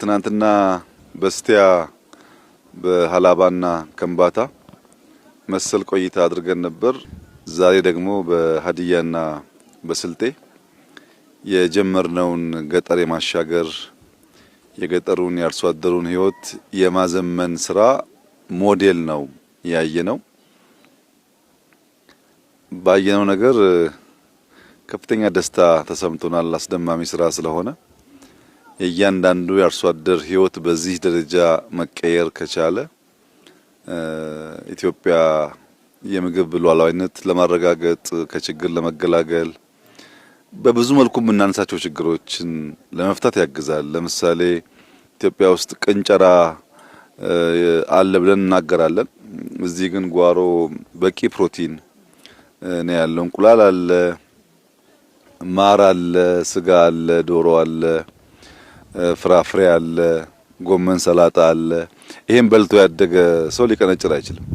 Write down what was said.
ትናንትና በስቲያ በሃላባና ከምባታ መሰል ቆይታ አድርገን ነበር። ዛሬ ደግሞ በሀዲያና በስልጤ የጀመርነውን ገጠር የማሻገር የገጠሩን የአርሶ አደሩን ህይወት የማዘመን ስራ ሞዴል ነው ያየነው። ባየነው ነገር ከፍተኛ ደስታ ተሰምቶናል። አስደማሚ ስራ ስለሆነ የእያንዳንዱ የአርሶ አደር ህይወት በዚህ ደረጃ መቀየር ከቻለ ኢትዮጵያ የምግብ ሉዓላዊነት ለማረጋገጥ ከችግር ለመገላገል በብዙ መልኩ የምናነሳቸው ችግሮችን ለመፍታት ያግዛል። ለምሳሌ ኢትዮጵያ ውስጥ ቅንጨራ አለ ብለን እናገራለን። እዚህ ግን ጓሮ በቂ ፕሮቲን ነው ያለው። እንቁላል አለ፣ ማር አለ፣ ስጋ አለ፣ ዶሮ አለ፣ ፍራፍሬ አለ፣ ጎመን፣ ሰላጣ አለ። ይሄን በልቶ ያደገ ሰው ሊቀነጭር አይችልም።